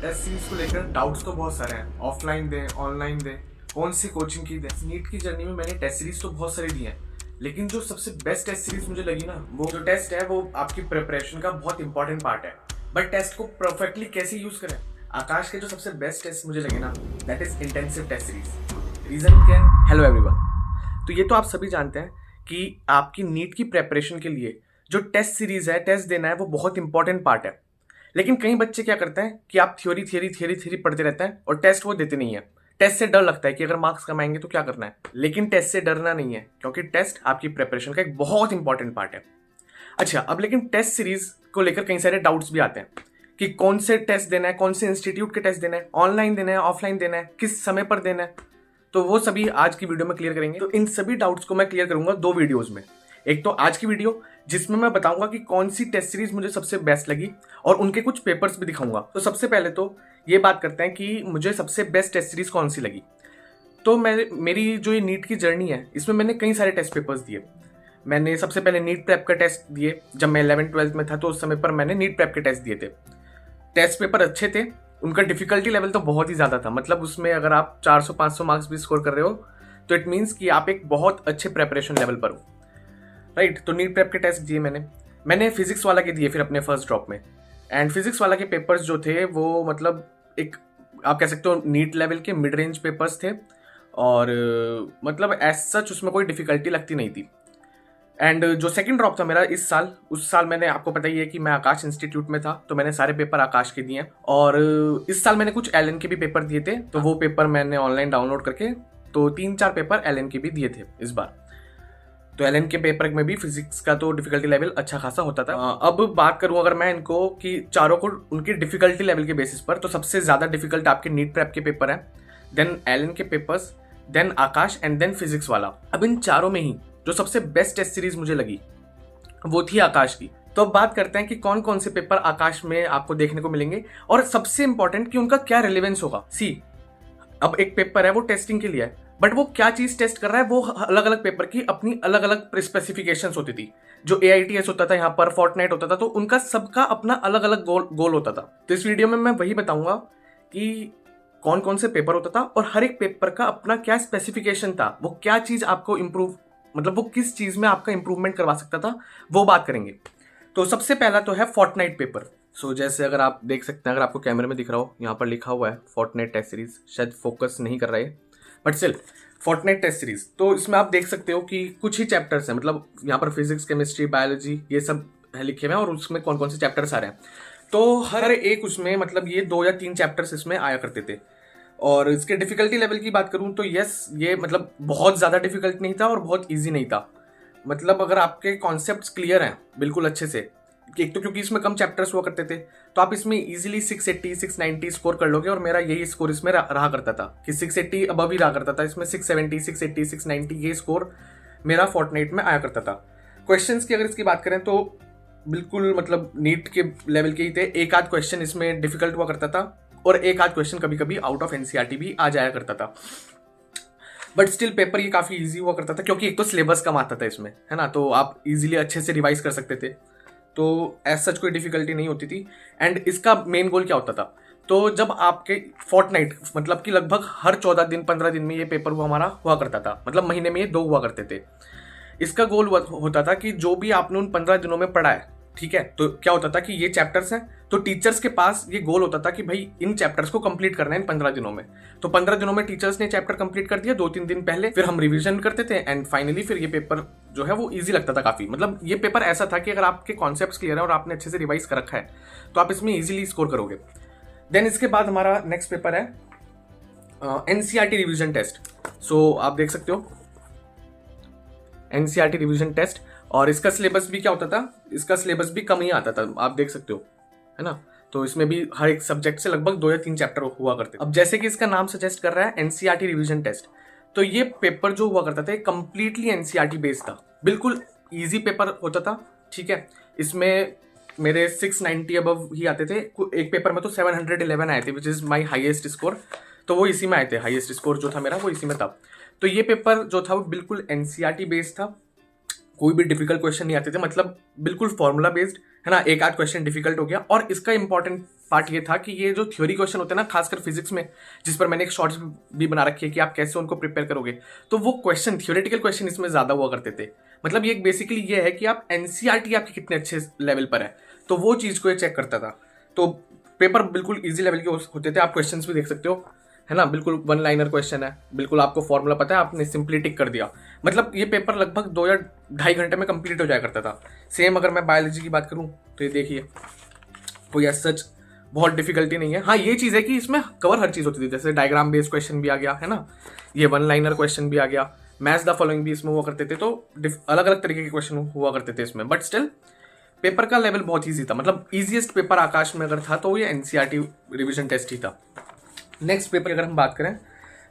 Test series को लेकर doubts तो बहुत सारे हैं, ऑफलाइन दें ऑनलाइन दें, कौन सी कोचिंग की दें। नीट की जर्नी में मैंने टेस्ट सीरीज तो बहुत सारी दी हैं, लेकिन जो सबसे बेस्ट टेस्ट सीरीज मुझे लगी ना, वो जो टेस्ट है वो आपकी प्रिपरेशन का बहुत इंपॉर्टेंट पार्ट है। बट टेस्ट को परफेक्टली कैसे यूज करें, आकाश के जो सबसे बेस्ट टेस्ट मुझे लगे ना, that is intensive test series. Reason क्या है? Hello everyone. तो ये तो आप सभी जानते हैं कि आपकी नीट की प्रेपरेशन के लिए जो टेस्ट सीरीज है, टेस्ट देना है, वो बहुत इंपॉर्टेंट पार्ट है। लेकिन कई बच्चे क्या करते हैं कि आप थ्योरी पढ़ते रहते हैं और टेस्ट वो देते नहीं है। टेस्ट से डर लगता है कि अगर मार्क्स कमाएंगे तो क्या करना है, लेकिन टेस्ट से डरना नहीं है, क्योंकि टेस्ट आपकी प्रिपरेशन का एक बहुत इंपॉर्टेंट पार्ट है। अच्छा, अब लेकिन टेस्ट सीरीज को लेकर कई सारे डाउट्स भी आते हैं कि कौन से टेस्ट देना है, कौन से इंस्टीट्यूट के टेस्ट देना है, ऑनलाइन देना है, ऑफलाइन देना है, किस समय पर देना है। तो वो सभी आज की वीडियो में क्लियर करेंगे। तो इन सभी डाउट्स को मैं क्लियर करूंगा दो वीडियोस में। एक तो आज की वीडियो जिसमें मैं बताऊंगा कि कौन सी टेस्ट सीरीज मुझे सबसे बेस्ट लगी और उनके कुछ पेपर्स भी दिखाऊंगा। तो सबसे पहले तो ये बात करते हैं कि मुझे सबसे बेस्ट टेस्ट सीरीज कौन सी लगी। तो मेरी जो ये नीट की जर्नी है, इसमें मैंने कई सारे टेस्ट पेपर्स दिए। मैंने सबसे पहले नीट प्रेप का टेस्ट दिए। जब मैं 11th-12th में था तो उस समय पर मैंने नीट प्रेप के टेस्ट दिए थे। टेस्ट पेपर अच्छे थे, उनका डिफिकल्टी लेवल तो बहुत ही ज़्यादा था। मतलब उसमें अगर आप 400-500 मार्क्स भी स्कोर कर रहे हो तो इट मीन्स कि आप एक बहुत अच्छे प्रेपरेशन लेवल पर हो, राइट। तो नीट प्रेप के टेस्ट दिए मैंने फिजिक्स वाला के दिए फिर अपने फर्स्ट ड्रॉप में। एंड फिजिक्स वाला के पेपर्स जो थे वो मतलब एक, आप कह सकते हो, नीट लेवल के मिड रेंज पेपर्स थे और मतलब एज सच उसमें कोई डिफिकल्टी लगती नहीं थी। एंड जो सेकंड ड्रॉप था मेरा इस साल, उस साल मैंने, आपको पता ही है कि मैं आकाश इंस्टीट्यूट में था, तो मैंने सारे पेपर आकाश के दिए। और इस साल मैंने कुछ एलएन के भी पेपर दिए थे, तो वो पेपर मैंने ऑनलाइन डाउनलोड करके, तो 3-4 पेपर एलएन के भी दिए थे इस बार। तो एलएन के पेपर में भी फिजिक्स का तो डिफिकल्टी लेवल अच्छा खासा होता था। अब बात करूं अगर मैं इनको कि चारों को उनकी डिफिकल्टी लेवल के बेसिस पर, तो सबसे ज्यादा डिफिकल्ट आपके नीट प्रेप के पेपर है, देन एलएन के papers, then Aakash and then physics वाला। अब इन चारों में ही जो सबसे बेस्ट टेस्ट सीरीज मुझे लगी वो थी आकाश की। तो अब बात करते हैं कि कौन कौन से पेपर आकाश में आपको देखने को मिलेंगे और सबसे इंपॉर्टेंट कि उनका क्या रिलेवेंस होगा। अब एक पेपर है वो टेस्टिंग के लिए है, बट वो क्या चीज टेस्ट कर रहा है, वो अलग अलग पेपर की अपनी अलग अलग स्पेसिफिकेशंस होती थी। जो AITS होता था यहाँ पर, फोर्टनाइट होता था, तो उनका सबका अपना अलग अलग गोल होता था। तो इस वीडियो में मैं वही बताऊंगा कि कौन कौन से पेपर होता था और हर एक पेपर का अपना क्या स्पेसिफिकेशन था, वो क्या चीज आपको इंप्रूव, मतलब वो किस चीज में आपका इंप्रूवमेंट करवा सकता था, वो बात करेंगे। तो सबसे पहला तो है फोर्टनाइट पेपर। जैसे अगर आप देख सकते हैं, अगर आपको कैमरे में दिख रहा हो, यहाँ पर लिखा हुआ है फोर्टनाइट टेस्ट सीरीज, शायद फोकस नहीं कर रहा है but still fortnight test series. तो इसमें आप देख सकते हो कि कुछ ही चैप्टर्स हैं, मतलब यहाँ पर फिजिक्स, केमिस्ट्री, बायोलॉजी, ये सब है लिखे हुए हैं और उसमें कौन कौन से चैप्टर्स आ रहे हैं। तो हर एक उसमें मतलब ये 2 या 3 चैप्टर्स इसमें आया करते थे। और इसके डिफिकल्टी लेवल की बात करूं तो यस, ये मतलब बहुत ज़्यादा डिफिकल्ट नहीं था और बहुत ईजी नहीं था। मतलब अगर आपके कॉन्सेप्ट्स क्लियर हैं बिल्कुल अच्छे से, एक तो क्योंकि इसमें कम चैप्टर्स हुआ करते थे, तो आप इसमें इजीली 680 690 स्कोर कर लोगे। और मेरा यही स्कोर इसमें रहा करता था कि 680 अबव ही रहा करता था। इसमें 670 680 690 ये स्कोर मेरा फोर्टनाइट में आया करता था। क्वेश्चंस की अगर इसकी बात करें तो बिल्कुल मतलब नीट के लेवल के ही थे। एक आध क्वेश्चन इसमें डिफिकल्ट हुआ करता था और एक आध क्वेश्चन कभी कभी आउट ऑफ NCERT भी आ जाया करता था। बट स्टिल पेपर ये काफी इजी हुआ करता था, क्योंकि एक तो सिलेबस कम आता था इसमें, है ना, तो आप इजीली अच्छे से रिवाइज कर सकते थे। तो एज सच कोई डिफिकल्टी नहीं होती थी। एंड इसका मेन गोल क्या होता था, तो जब आपके फोर्टनाइट, मतलब कि लगभग हर 14 दिन 15 दिन में ये पेपर हमारा हुआ करता था, मतलब महीने में ये 2 हुआ करते थे। इसका गोल होता था कि जो भी आपने उन 15 दिनों में पढ़ा है, ठीक है, तो क्या होता था कि ये चैप्टर्स हैं, तो टीचर्स के पास ये गोल होता था कि भाई इन चैप्टर्स को कंप्लीट करना है इन 15 दिनों में। तो 15 दिनों में टीचर्स ने चैप्टर कंप्लीट कर दिया 2-3 दिन पहले, फिर हम रिवीजन करते थे एंड फाइनली फिर ये पेपर जो है वो इजी लगता था काफी। मतलब ये पेपर ऐसा था कि अगर आपके कॉन्सेप्ट्स क्लियर है और आपने अच्छे से रिवाइज कर रखा है तो आप इसमें इजीली स्कोर करोगे। देन इसके बाद हमारा नेक्स्ट पेपर है NCERT रिविजन टेस्ट। आप देख सकते हो NCERT रिविजन टेस्ट, और इसका सिलेबस भी क्या होता था, इसका सिलेबस भी कम ही आता था, आप देख सकते हो, है ना। तो इसमें भी हर एक सब्जेक्ट से लगभग 2 या 3 चैप्टर हुआ करते। अब जैसे कि इसका नाम सजेस्ट कर रहा है NCERT रिवीजन टेस्ट, तो ये पेपर जो हुआ करता था कंप्लीटली NCERT बेस्ड था, बिल्कुल इजी पेपर होता था, ठीक है। इसमें मेरे 690 अबव ही आते थे। एक पेपर में तो 711 आए थे, which is my highest score, तो वो इसी में आए थे। हाईएस्ट स्कोर जो था मेरा वो इसी में था। तो ये पेपर जो था वो बिल्कुल NCERT बेस्ड था, कोई भी डिफिकल्ट क्वेश्चन नहीं आते थे, मतलब बिल्कुल फॉर्मूला बेस्ड है ना, एक आध क्वेश्चन डिफिकल्ट हो गया। और इसका इंपॉर्टेंट पार्ट ये था कि ये जो थ्योरी क्वेश्चन होते हैं ना, खासकर फिजिक्स में, जिस पर मैंने एक शॉर्ट्स भी बना रखी है कि आप कैसे उनको प्रिपेयर करोगे, तो वो क्वेश्चन थ्योरेटिकल क्वेश्चन इसमें ज्यादा हुआ करते थे। मतलब ये बेसिकली ये है कि आप एनसीईआरटी आपके कितने अच्छे लेवल पर है, तो वो चीज को ये चेक करता था। तो पेपर बिल्कुल इजी लेवल के होते थे। आप क्वेश्चंस भी देख सकते हो, है ना, बिल्कुल वन लाइनर क्वेश्चन है, बिल्कुल आपको फॉर्मूला पता है, आपने सिंपली टिक कर दिया। मतलब ये पेपर लगभग 2 या 2.5 घंटे में कंप्लीट हो जाया करता था। सेम अगर मैं बायोलॉजी की बात करूं तो ये देखिए, कोई ऐसा सच बहुत डिफिकल्टी नहीं है। हाँ, ये चीज़ है कि इसमें कवर हर चीज़ होती थी, जैसे डायग्राम बेस्ड क्वेश्चन भी आ गया, है ना, ये वन लाइनर क्वेश्चन भी आ गया, मैच द फॉलोइंग भी इसमें हुआ करते थे। तो अलग अलग तरीके के क्वेश्चन हुआ करते थे इसमें, बट स्टिल पेपर का लेवल बहुत ईजी था। मतलब ईजिएस्ट पेपर आकाश में अगर था तो ये एनसीईआरटी रिवीजन टेस्ट ही था। नेक्स्ट पेपर की अगर हम बात करें,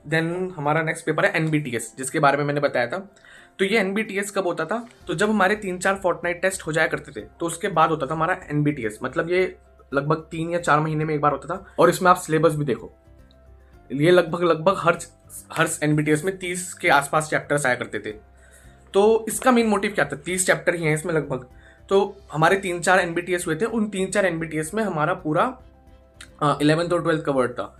देन हमारा नेक्स्ट पेपर है एनबीटीएस, जिसके बारे में मैंने बताया था। तो ये एनबीटीएस कब होता था, तो जब हमारे 3-4 फोर्टनाइट टेस्ट हो जाया करते थे, तो उसके बाद होता था हमारा एनबीटीएस। मतलब ये लगभग 3 या 4 महीने में एक बार होता था। और इसमें आप सिलेबस भी देखो, ये लगभग हर एनबीटीएस में 30 के आसपास चैप्टर्स आया करते थे। तो इसका मेन मोटिव क्या था, 30 चैप्टर ही हैं इसमें लगभग। तो हमारे 3-4 एनबीटीएस हुए थे, उन 3-4 एनबीटीएस में हमारा पूरा 11th और 12th कवर्ड था।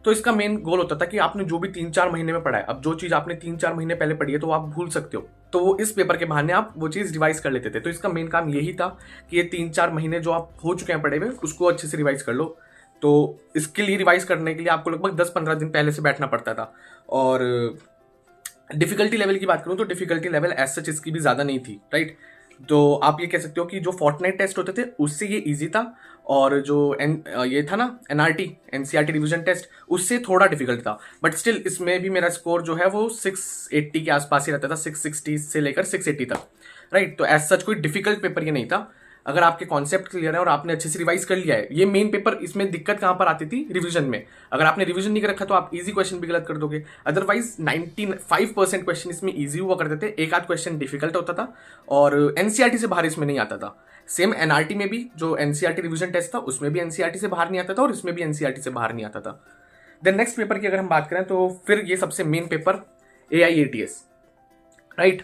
तो इसका मेन गोल होता था कि आपने जो भी 3-4 महीने में पढ़ा है, अब जो चीज आपने 3-4 महीने पहले पढ़ी है तो आप भूल सकते हो, तो वो इस पेपर के बहाने आप वो चीज रिवाइज कर लेते थे। तो इसका मेन काम यही था कि ये 3-4 महीने जो आप हो चुके हैं पढ़े हुए, उसको अच्छे से रिवाइज कर लो। तो इसके लिए रिवाइज करने के लिए आपको लगभग 10-15 दिन पहले से बैठना पड़ता था। और डिफिकल्टी लेवल की बात करूं तो डिफिकल्टी लेवल एज सच इसकी भी ज्यादा नहीं थी, राइट। तो आप ये कह सकते हो कि जो फोर्टनाइट टेस्ट होते थे उससे ये इजी था, और जो ये था ना एनआरटी एनसीईआरटी रिवीजन टेस्ट, उससे थोड़ा डिफिकल्ट था। बट स्टिल इसमें भी मेरा स्कोर जो है वो 680 के आसपास ही रहता था, 660 से लेकर 680 तक, राइट। तो एज सच कोई डिफिकल्ट पेपर ये नहीं था, अगर आपके कॉन्सेप्ट क्लियर है और आपने अच्छे से रिवाइज कर लिया है। ये मेन पेपर, इसमें दिक्कत कहां पर आती थी, रिवीजन में। अगर आपने रिवीजन नहीं कर रखा तो आप इजी क्वेश्चन भी गलत कर दोगे। अदरवाइज 95% क्वेश्चन इसमें इजी हुआ करते थे, एक आध क्वेश्चन डिफिकल्ट होता था, और एनसीईआरटी से बाहर इसमें नहीं आता था। सेम एनआरटी में भी जो एनसीईआरटी रिवीजन टेस्ट था, उसमें भी एनसीईआरटी से बाहर नहीं आता था, और इसमें भी एनसीईआरटी से बाहर नहीं आता था। देन नेक्स्ट पेपर की अगर हम बात करें तो फिर ये सबसे main paper AIATS, right.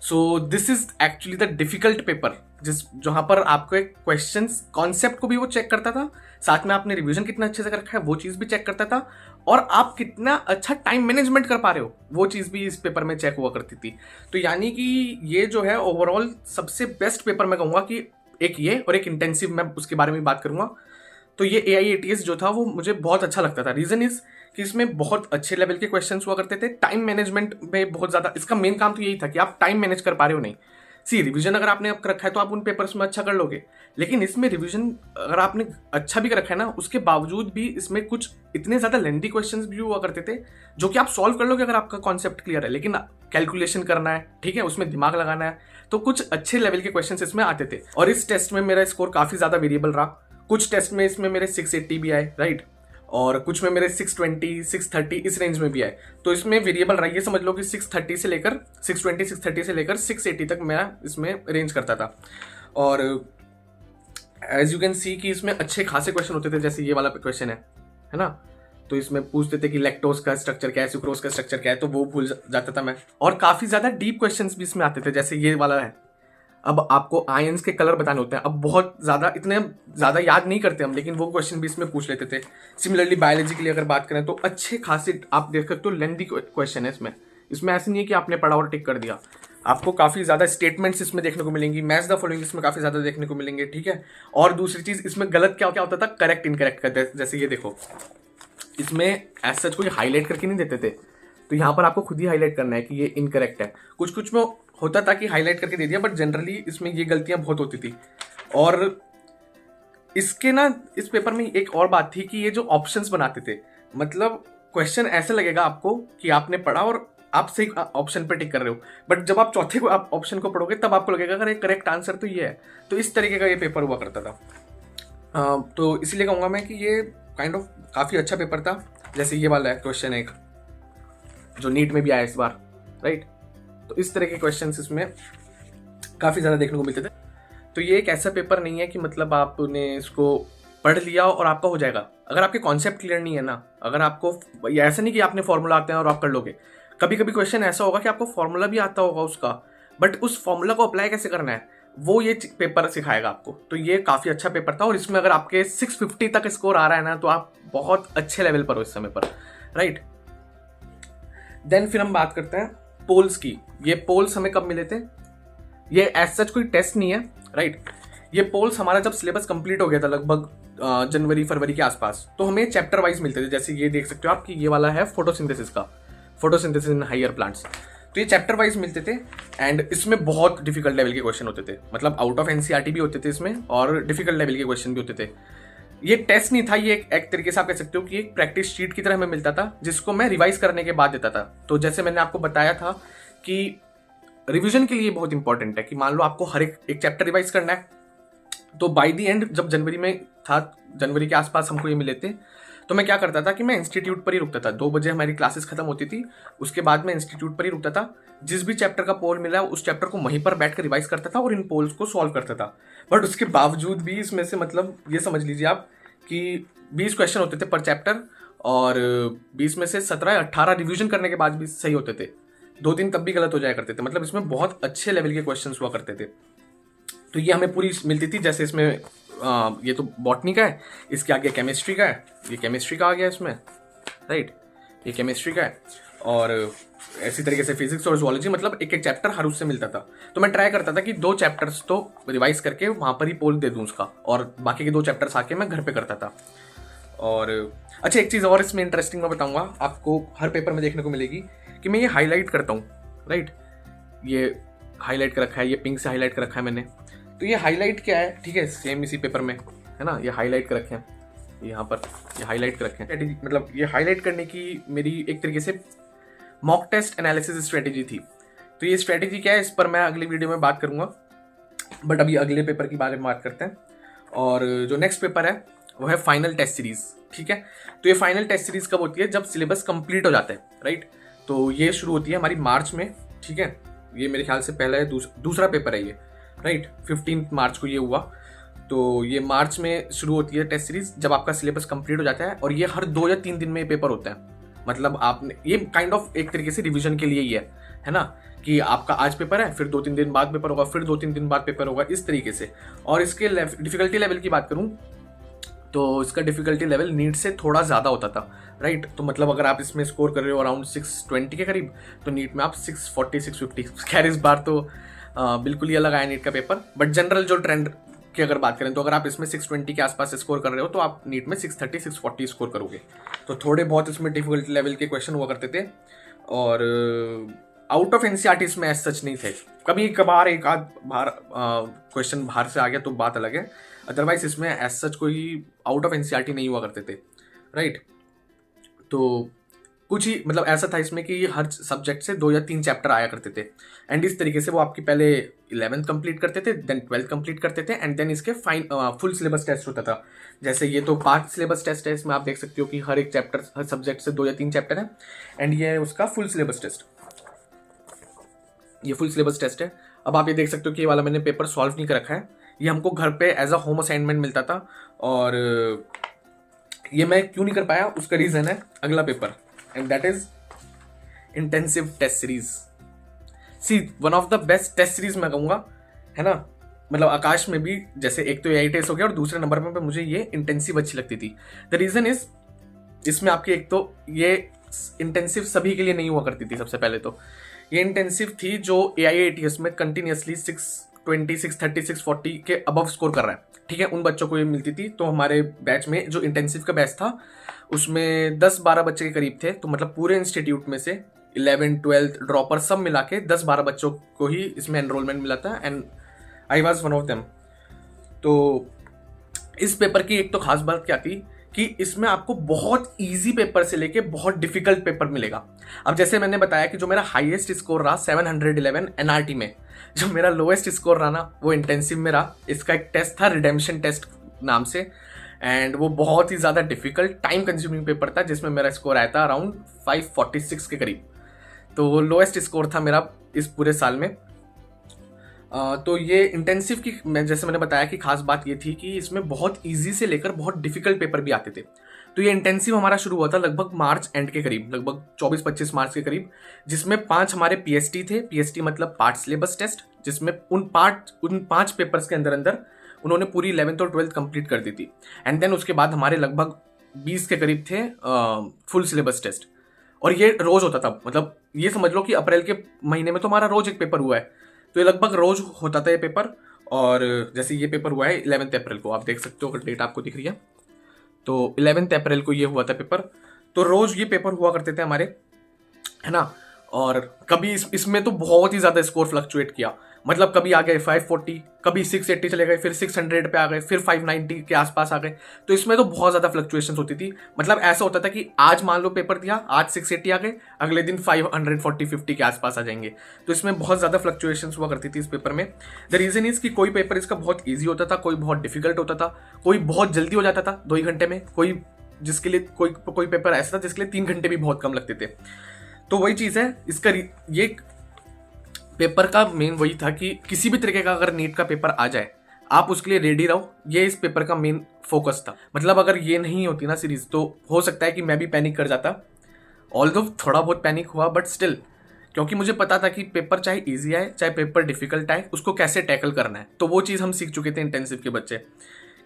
So this is actually the difficult paper, जहां पर आपको एक क्वेश्चन कॉन्सेप्ट को भी वो चेक करता था, साथ में आपने रिवीजन कितना अच्छे से कर रखा है वो चीज भी चेक करता था, और आप कितना अच्छा टाइम मैनेजमेंट कर पा रहे हो वो चीज भी इस पेपर में चेक हुआ करती थी। तो यानी कि ये जो है ओवरऑल सबसे बेस्ट पेपर मैं कहूंगा कि एक ये, और एक इंटेंसिव, मैं उसके बारे में बात करूंगा। तो ये AIATS जो था वो मुझे बहुत अच्छा लगता था। रीजन इज कि इसमें बहुत अच्छे लेवल के क्वेश्चंस हुआ करते थे, टाइम मैनेजमेंट में बहुत ज्यादा, इसका मेन काम तो यही था कि आप टाइम मैनेज कर पा रहे हो नहीं। सी रिवीजन अगर आपने अब रखा है तो आप उन पेपर्स में अच्छा कर लोगे, लेकिन इसमें रिवीजन अगर आपने अच्छा भी कर रखा है ना, उसके बावजूद भी इसमें कुछ इतने ज्यादा लेंथी क्वेश्चंस भी हुआ करते थे जो कि आप सॉल्व कर लोगे अगर आपका कॉन्सेप्ट क्लियर है, लेकिन कैलकुलेशन करना है, ठीक है, उसमें दिमाग लगाना है, तो कुछ अच्छे लेवल के क्वेश्चंस इसमें आते थे। और इस टेस्ट में मेरा स्कोर काफी ज्यादा वेरिएबल रहा। कुछ टेस्ट में इसमें मेरे 680 भी आए, राइट, और कुछ में मेरे 620 630 इस रेंज में भी आए। तो इसमें वेरिएबल रहा, ये समझ लो कि 630 से लेकर 620 630 से लेकर 680 तक मैं इसमें रेंज करता था। और एज यू कैन सी कि इसमें अच्छे खासे क्वेश्चन होते थे, जैसे ये वाला क्वेश्चन है ना, तो इसमें पूछते थे कि लैक्टोज का स्ट्रक्चर क्या है, सुक्रोज का स्ट्रक्चर क्या है, तो वो भूल जाता था मैं। और काफी ज्यादा डीप क्वेश्चंस भी इसमें आते थे, जैसे ये वाला है, अब आपको आयंस के कलर बताने होते हैं। अब बहुत ज्यादा इतने ज्यादा याद नहीं करते हम, लेकिन वो क्वेश्चन भी इसमें पूछ लेते थे। सिमिलरली बायोलॉजी के लिए अगर बात करें तो अच्छे खासे आप देख सकते हो लेंथी क्वेश्चन है इसमें ऐसे नहीं है कि आपने पढ़ा और टिक कर दिया। आपको काफी ज्यादा स्टेटमेंट्स इसमें देखने को मिलेंगी, मैच द फॉलोइंग इसमें काफी ज्यादा देखने को मिलेंगे, ठीक है। और दूसरी चीज, इसमें गलत क्या क्या होता था, करेक्ट इनकरेक्ट का, जैसे ये देखो, इसमें एज सच कोई हाईलाइट करके नहीं देते थे, तो यहाँ पर आपको खुद ही हाईलाइट करना है कि ये इनकरेक्ट है। कुछ कुछ में होता था कि हाईलाइट करके दे दिया, बट जनरली इसमें ये गलतियां बहुत होती थी। और इसके ना इस पेपर में एक और बात थी कि ये जो ऑप्शंस बनाते थे, मतलब क्वेश्चन ऐसे लगेगा आपको कि आपने पढ़ा और आप सही ऑप्शन पे टिक कर रहे हो, बट जब आप चौथे आप ऑप्शन को पढ़ोगे तब आपको लगेगा अगर एक करेक्ट आंसर तो ये है। तो इस तरीके का ये पेपर हुआ करता था। तो इसलिए कहूंगा मैं कि ये काइंड ऑफ काफी अच्छा पेपर था। जैसे ये वाला है क्वेश्चन एक जो नीट में भी आया इस बार, राइट। तो इस तरह के क्वेश्चंस इसमें काफी ज्यादा देखने को मिलते थे। तो ये एक ऐसा पेपर नहीं है कि मतलब आपने इसको पढ़ लिया और आपका हो जाएगा। अगर आपके कॉन्सेप्ट क्लियर नहीं है ना, अगर आपको ऐसा नहीं कि आपने फॉर्मूला आते हैं और आप कर लोगे, कभी कभी क्वेश्चन ऐसा होगा कि आपको फॉर्मूला भी आता होगा उसका, बट उस फॉर्मूला को अप्लाई कैसे करना है वो ये पेपर सिखाएगा आपको। तो ये काफ़ी अच्छा पेपर था, और इसमें अगर आपके 650 तक स्कोर आ रहा है ना, तो आप बहुत अच्छे लेवल पर हो इस समय पर, राइट। देन फिर हम बात करते हैं पोल्स की। ये पोल्स हमें कब मिले थे? ये एज सच कोई टेस्ट नहीं है, राइट। ये पोल्स हमारा जब सिलेबस कंप्लीट हो गया था लगभग जनवरी फरवरी के आसपास, तो हमें चैप्टर वाइज मिलते थे। जैसे ये देख सकते हो आप कि ये वाला है फोटोसिंथेसिस का, फोटोसिंथेसिस इन हायर प्लांट्स। तो ये चैप्टर वाइज मिलते थे, एंड इसमें बहुत डिफिकल्ट लेवल के क्वेश्चन होते थे, मतलब आउट ऑफ एनसीईआरटी भी होते थे इसमें, और डिफिकल्ट लेवल के क्वेश्चन भी होते थे। ये टेस्ट नहीं था, ये एक तरीके से आप कह सकते हो कि एक प्रैक्टिस शीट की तरह हमें मिलता था, जिसको मैं रिवाइज करने के बाद देता था। तो जैसे मैंने आपको बताया था कि रिवीजन के लिए बहुत इंपॉर्टेंट है कि मान लो आपको हर एक चैप्टर रिवाइज करना है, तो बाय द एंड जब जनवरी में था, जनवरी के आसपास हमको ये मिले थे, तो मैं क्या करता था कि मैं इंस्टीट्यूट पर ही रुकता था। 2 बजे हमारी क्लासेस खत्म होती थी, उसके बाद मैं इंस्टीट्यूट पर ही रुकता था। जिस भी चैप्टर का पोल मिला उस चैप्टर को वहीं पर बैठ कर रिवाइज करता था और इन पोल्स को सॉल्व करता था। बट उसके बावजूद भी इसमें से मतलब ये समझ लीजिए आप कि 20 क्वेश्चन होते थे पर चैप्टर, और 20 में से 17 या 18 रिविजन करने के बाद भी सही होते थे, 2-3 तब भी गलत हो जाया करते थे। मतलब इसमें बहुत अच्छे लेवल के क्वेश्चन हुआ करते थे। तो ये हमें पूरी मिलती थी। जैसे इसमें ये तो बॉटनी का है, इसके आगे केमिस्ट्री का है, ये केमिस्ट्री का आ गया इसमें, राइट, ये केमिस्ट्री का है, और ऐसी तरीके से फिजिक्स और जूलॉजी, मतलब एक एक चैप्टर हर उससे मिलता था। तो मैं ट्राई करता था कि 2 चैप्टर्स तो रिवाइज करके वहाँ पर ही पोल दे दूँ उसका, और बाकी के 2 चैप्टर्स आके मैं घर पे करता था। और अच्छा, एक चीज़ और इसमें इंटरेस्टिंग मैं बताऊँगा, आपको हर पेपर में देखने को मिलेगी कि मैं ये हाईलाइट करता हूँ, राइट। ये हाईलाइट कर रखा है, ये पिंक से हाईलाइट कर रखा है मैंने। तो ये हाईलाइट क्या है, ठीक है, सेम इसी पेपर में है ना, ये हाईलाइट कर रखे हैं, यहाँ पर ये हाईलाइट कर रखे हैं। मतलब ये हाईलाइट करने की मेरी एक तरीके से मॉक टेस्ट एनालिसिस स्ट्रेटेजी थी। तो ये स्ट्रेटेजी क्या है, इस पर मैं अगली वीडियो में बात करूंगा, बट अभी अगले पेपर के बारे में बात करते हैं। और जो नेक्स्ट पेपर है वो है फाइनल टेस्ट सीरीज, ठीक है। तो ये फाइनल टेस्ट सीरीज कब होती है? जब सिलेबस कंप्लीट हो जाता है, राइट। तो ये शुरू होती है हमारी मार्च में, ठीक है। ये मेरे ख्याल से पहला है, दूसरा पेपर है ये, राइट। 15 मार्च को ये हुआ। तो ये मार्च में शुरू होती है टेस्ट सीरीज, जब आपका सिलेबस कंप्लीट हो जाता है, और ये हर 2 या 3 दिन में पेपर होता है। मतलब आपने ये काइंड ऑफ एक तरीके से रिवीजन के लिए ही है ना, कि आपका आज पेपर है, फिर 2-3 दिन बाद पेपर होगा, फिर 2-3 दिन बाद पेपर होगा, इस तरीके से। और इसके डिफिकल्टी लेवल की बात करूं तो इसका डिफिकल्टी लेवल नीट से थोड़ा ज़्यादा होता था, राइट। तो मतलब अगर आप इसमें स्कोर कर रहे हो अराउंड 620 के करीब, तो नीट में आप 640 650। खैर इस बार तो बिल्कुल ही अलग आया नीट का पेपर, बट जनरल जो ट्रेंड की अगर बात करें तो अगर आप इसमें 620 के आसपास स्कोर कर रहे हो तो आप नीट में 630 640 स्कोर करोगे। तो थोड़े बहुत इसमें डिफिकल्टी लेवल के क्वेश्चन हुआ करते थे, और आउट ऑफ एनसीईआरटी इसमें एज सच नहीं थे। कभी कभार एक आध बाहर क्वेश्चन बाहर से आ गया तो बात अलग है, अदरवाइज इसमें एज सच कोई आउट ऑफ एनसीईआरटी नहीं हुआ करते थे, राइट। तो कुछ ही मतलब ऐसा था इसमें कि हर सब्जेक्ट से 2 या 3 चैप्टर आया करते थे, एंड इस तरीके से वो आपकी पहले 11th कंप्लीट करते थे, देन 12th कंप्लीट करते थे, एंड देन इसके फुल सिलेबस टेस्ट होता था। जैसे ये तो 5 सिलेबस टेस्ट है, इसमें आप देख सकते हो कि हर एक चैप्टर, हर सब्जेक्ट से 2 या 3 चैप्टर है, एंड ये है उसका फुल सिलेबस टेस्ट। ये फुल सिलेबस टेस्ट है। अब आप ये देख सकते हो कि ये वाला मैंने पेपर सॉल्व नहीं कर रखा है, ये हमको घर पे एज अ होम असाइनमेंट मिलता था, और ये मैं क्यों नहीं कर पाया उसका रीजन है अगला paper, and that is intensive test series. See one of the best test series मैं कहूँगा, है ना। मतलब आकाश में भी जैसे एक तो एआई टेस्ट हो गया, और दूसरे नंबर पे मुझे ये इंटेंसिव अच्छी लगती थी। द रीजन इज इसमें आपकी एक तो ये इंटेंसिव सभी के लिए नहीं हुआ करती थी। सबसे पहले तो ये इंटेंसिव थी जो AIATS में कंटिन्यूसली 620 630 640 के अबव स्कोर कर रहा है, ठीक है, उन बच्चों को ये मिलती थी। तो हमारे बैच में जो इंटेंसिव का बैच था उसमें 10-12 बच्चे के करीब थे। तो मतलब पूरे इंस्टीट्यूट में से 11th 12th ड्रॉपर सब मिला के 10-12 बच्चों को ही इसमें एनरोलमेंट मिला था, and I was one of them. तो इस पेपर की एक तो खास बात क्या थी कि इसमें आपको बहुत इजी पेपर से लेके बहुत डिफिकल्ट पेपर मिलेगा। अब जैसे मैंने बताया कि जो मेरा हाईएस्ट स्कोर रहा 711 एनआरटी में, जो मेरा लोएस्ट स्कोर रहा ना वो इंटेंसिव में रहा। इसका एक टेस्ट था रिडेम्पशन टेस्ट नाम से, एंड वो बहुत ही ज़्यादा डिफिकल्ट टाइम कंज्यूमिंग पेपर था, जिसमें मेरा स्कोर आया था अराउंड 546 के करीब। तो वो लोएस्ट स्कोर था मेरा इस पूरे साल में। तो ये इंटेंसिव की जैसे मैंने बताया कि खास बात ये थी कि इसमें बहुत इजी से लेकर बहुत डिफिकल्ट पेपर भी आते थे। तो ये इंटेंसिव हमारा शुरू हुआ था लगभग मार्च एंड के करीब, लगभग 24-25 मार्च के करीब, जिसमें 5 हमारे PST थे। PST मतलब पार्ट सिलेबस टेस्ट, जिसमें उन 5 पेपर्स के अंदर अंदर उन्होंने पूरी 11th और 12th कंप्लीट कर दी थी। एंड देन उसके बाद हमारे लगभग 20 के करीब थे फुल सिलेबस टेस्ट, और ये रोज होता था। मतलब ये समझ लो कि अप्रैल के महीने में तो हमारा रोज एक पेपर हुआ है, तो ये लगभग रोज होता था ये पेपर। और जैसे ये पेपर हुआ है 11 अप्रैल को, आप देख सकते हो अगर डेट आपको दिख रही है, तो 11 अप्रैल को ये हुआ था पेपर। तो रोज ये पेपर हुआ करते थे हमारे, है ना। और कभी इसमें तो बहुत ही ज्यादा स्कोर फ्लक्चुएट किया, मतलब कभी आ गए 540, कभी 680 चले गए, फिर 600 पे आ गए, फिर 590 के आसपास आ गए। तो इसमें तो बहुत ज्यादा फ्लक्चुएशंस होती थी। मतलब ऐसा होता था कि आज मान लो पेपर दिया, आज 680 आ गए, अगले दिन 540 50 के आसपास आ जाएंगे। तो इसमें बहुत ज्यादा फ्लक्चुएशंस हुआ करती थी इस पेपर में। द रीजन इज कि कोई पेपर इसका बहुत ईजी होता था, कोई बहुत डिफिकल्ट होता था, कोई बहुत जल्दी हो जाता था 2 ही घंटे में, कोई जिसके लिए कोई पेपर ऐसा था जिसके लिए 3 घंटे भी बहुत कम लगते थे। तो वही चीज है इसका, ये पेपर का मेन वही था कि किसी भी तरीके का अगर नीट का पेपर आ जाए आप उसके लिए रेडी रहो, ये इस पेपर का मेन फोकस था। मतलब अगर ये नहीं होती ना सीरीज तो हो सकता है कि मैं भी पैनिक कर जाता, ऑल्दो थोड़ा बहुत पैनिक हुआ, बट स्टिल, क्योंकि मुझे पता था कि पेपर चाहे इजी आए चाहे पेपर डिफिकल्ट आए, उसको कैसे टैकल करना है। तो वो चीज़ हम सीख चुके थे इंटेंसिव के बच्चे,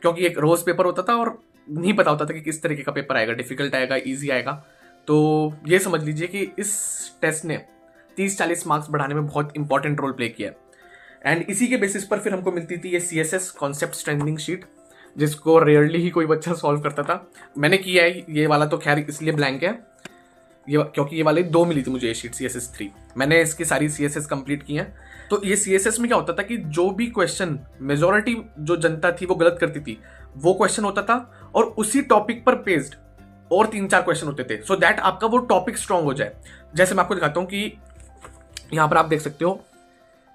क्योंकि एक रोज पेपर होता था और नहीं पता होता था कि किस तरीके का पेपर आएगा, डिफिकल्ट आएगा, ईजी आएगा। तो ये समझ लीजिए कि इस टेस्ट ने 30-40 मार्क्स बढ़ाने में बहुत इंपॉर्टेंट रोल प्ले किया है। एंड इसी के बेसिस पर फिर हमको मिलती थी ये CSS कॉन्सेप्ट स्ट्रेंथनिंग शीट, जिसको रेयरली ही कोई बच्चा सॉल्व करता था। मैंने किया है ये वाला, तो खैर इसलिए ब्लैंक है ये, क्योंकि ये वाले 2 मिली थी मुझे ये शीट CSS 3। मैंने इसकी सारी CSS कंप्लीट की हैं। तो ये CSS में क्या होता था कि जो भी क्वेश्चन मेजोरिटी जो जनता थी वो गलत करती थी, वो क्वेश्चन होता था, और उसी टॉपिक पर बेस्ड और 3-4 क्वेश्चन होते थे, सो दैट आपका वो टॉपिक स्ट्रांग हो जाए। जैसे मैं आपको दिखाता हूं कि यहां पर आप देख सकते हो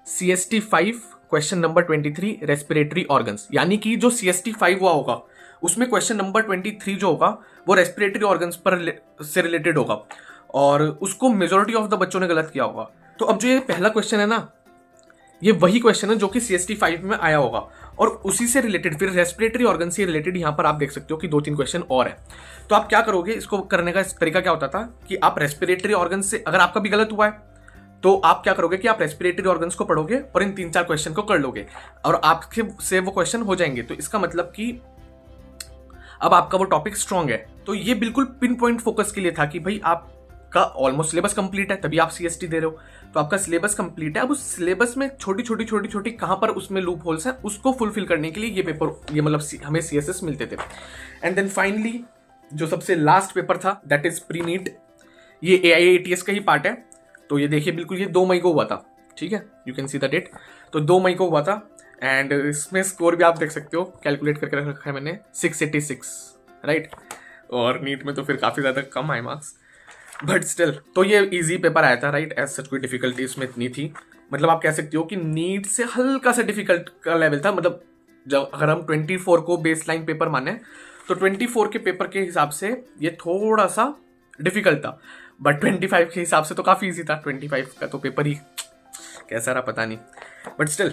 CST 5 question number 23 respiratory organs, यानी कि जो CST 5 हुआ होगा उसमें क्वेश्चन नंबर 23 जो होगा वो रेस्पिरेटरी ऑर्गन्स पर से रिलेटेड होगा, और उसको मेजोरिटी ऑफ द बच्चों ने गलत किया होगा। तो अब जो ये पहला क्वेश्चन है ना, ये वही क्वेश्चन है जो कि CST 5 में आया होगा, और उसी से रिलेटेड फिर रेस्पिरेटरी ऑर्गन से रिलेटेड यहाँ पर आप देख सकते हो कि 2-3 क्वेश्चन और है। तो आप क्या करोगे, इसको करने का तरीका क्या होता था कि आप रेस्पिरेटरी ऑर्गन से, अगर आपका भी गलत हुआ है तो आप क्या करोगे कि आप रेस्पिरेटरी ऑर्गन्स को पढ़ोगे और इन 3-4 क्वेश्चन को कर लोगे, और आपके से वो क्वेश्चन हो जाएंगे। तो इसका मतलब कि अब आपका वो टॉपिक स्ट्रांग है। तो ये बिल्कुल पिन पॉइंट फोकस के लिए था कि भाई आपका ऑलमोस्ट सिलेबस कंप्लीट है, तभी आप CST दे रहे हो, तो आपका सिलेबस कंप्लीट है। अब उस सिलेबस में छोटी छोटी कहां पर उसमें लूप होल्स हैं, उसको फुलफिल करने के लिए ये पेपर, ये मतलब हमें CSS मिलते थे। एंड देन फाइनली जो सबसे लास्ट पेपर था दैट इज प्री नीट, ये AIATS का ही पार्ट है। तो ये देखिए बिल्कुल ये 2 मई को हुआ था, ठीक है, you can see the date. तो 2 मई को हुआ था, एंड इसमें स्कोर भी आप देख सकते हो, कैलकुलेट करके रखा है मैंने 686, राइट। और नीट में तो फिर काफी ज्यादा कम आए मार्क्स, बट स्टिल तो ये इजी पेपर आया था, राइट। एज सच कोई डिफिकल्टी इसमें इतनी थी, मतलब आप कह सकते हो कि नीट से हल्का सा डिफिकल्ट का लेवल था। मतलब जब अगर हम 24 को बेस लाइन पेपर माने तो 24 के पेपर के हिसाब से ये थोड़ा सा डिफिकल्ट था, बट 25 के हिसाब से तो काफी इजी था। 25 का तो पेपर ही कैसा रहा पता नहीं, बट स्टिल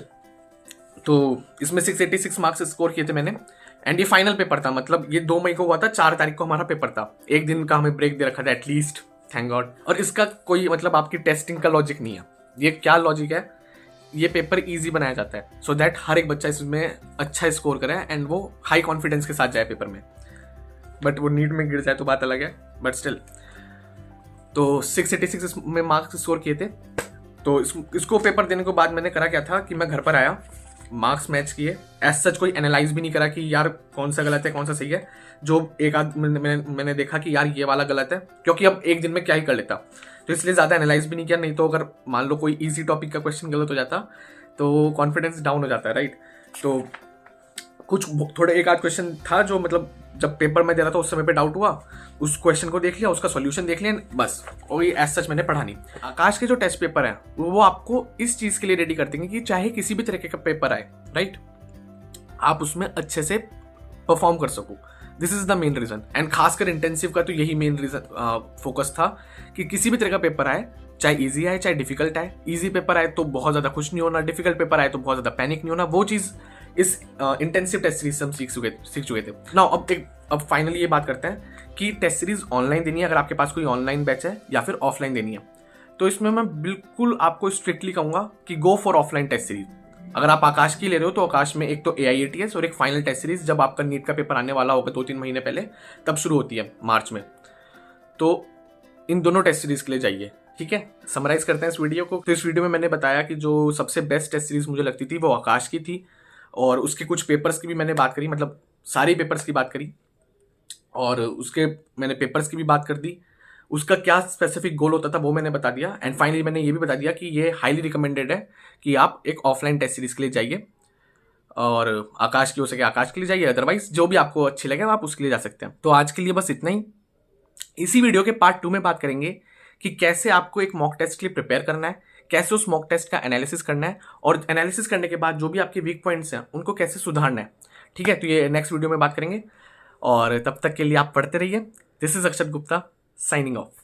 तो इसमें 686 मार्क्स स्कोर किए थे मैंने। एंड ये फाइनल पेपर था, मतलब ये 2 मई को हुआ था, 4 तारीख को हमारा पेपर था, एक दिन का हमें ब्रेक दे रखा था एटलीस्ट, थैंक गॉड। और इसका कोई मतलब आपकी टेस्टिंग का लॉजिक नहीं है, ये क्या लॉजिक है, ये पेपर इजी बनाया जाता है सो दैट हर एक बच्चा इसमें अच्छा स्कोर करे एंड वो हाई कॉन्फिडेंस के साथ जाए पेपर में। बट वो नीट में गिर जाए तो बात अलग है, बट स्टिल तो 686 में मार्क्स स्कोर किए थे। तो इसको पेपर देने के बाद मैंने करा क्या था कि मैं घर पर आया, मार्क्स मैच किए, एज सच कोई एनालाइज भी नहीं करा कि यार कौन सा गलत है कौन सा सही है। जो एक आध मैंने देखा कि यार ये वाला गलत है, क्योंकि अब एक दिन में क्या ही कर लेता, तो इसलिए ज़्यादा एनालाइज भी नहीं किया। नहीं तो अगर मान लो कोई इजी टॉपिक का क्वेश्चन गलत हो जाता तो कॉन्फिडेंस डाउन हो जाता है, राइट। तो कुछ थोड़े एक आध क्वेश्चन था जो मतलब जब पेपर में दे रहा था उस समय पे डाउट हुआ, उस क्वेश्चन को देख लिया, उसका सॉल्यूशन देख लिया, बस। और ये एज सच मैंने पढ़ा नहीं। आकाश के जो टेस्ट पेपर है वो आपको इस चीज के लिए रेडी करते हैं कि चाहे किसी भी तरीके का पेपर आए, राइट, आप उसमें अच्छे से परफॉर्म कर सको। This is the main reason. And खासकर इंटेंसिव का तो यही मेन रीजन फोकस था कि किसी भी तरह का पेपर आए, चाहे इजी आए चाहे डिफिकल्ट आए, इजी पेपर आए तो बहुत ज्यादा खुश नहीं होना, डिफिकल्ट पेपर आए तो बहुत ज्यादा पैनिक नहीं होना, वो चीज इस इंटेंसिव टेस्ट सीरीज से हम सीख चुके थे। नाउ अब फाइनली ये बात करते हैं कि टेस्ट सीरीज ऑनलाइन देनी है, अगर आपके पास कोई ऑनलाइन बैच है, या फिर ऑफलाइन देनी है। तो इसमें मैं बिल्कुल आपको स्ट्रिक्टली कहूंगा कि go for offline test series. अगर आप आकाश की ले रहे हो तो आकाश में एक तो AIATS और एक फाइनल टेस्ट सीरीज, जब आपका नीट का पेपर आने वाला होगा 2-3 महीने पहले, तब शुरू होती है मार्च में। तो इन दोनों टेस्ट सीरीज के लिए जाइए। ठीक है, समराइज करते हैं इस वीडियो को। तो इस वीडियो में मैंने बताया कि जो सबसे बेस्ट टेस्ट सीरीज मुझे लगती थी वो आकाश की थी, और उसके कुछ पेपर्स की भी मैंने बात करी, मतलब सारी पेपर्स की बात करी, और उसके मैंने पेपर्स की भी बात कर दी। उसका क्या स्पेसिफिक गोल होता था वो मैंने बता दिया। एंड फाइनली मैंने ये भी बता दिया कि ये हाईली रिकमेंडेड है कि आप एक ऑफलाइन टेस्ट सीरीज के लिए जाइए, और आकाश की हो सके आकाश के लिए जाइए, अदरवाइज जो भी आपको अच्छी लगे आप उसके लिए जा सकते हैं। तो आज के लिए बस इतना ही। इसी वीडियो के पार्ट 2 में बात करेंगे कि कैसे आपको एक मॉक टेस्ट के लिए प्रिपेयर करना है, कैसे उस मॉक टेस्ट का एनालिसिस करना है, और एनालिसिस करने के बाद जो भी आपके वीक पॉइंट्स हैं उनको कैसे सुधारना है। ठीक है, तो ये नेक्स्ट वीडियो में बात करेंगे, और तब तक के लिए आप पढ़ते रहिए। This is Akshat Gupta signing off.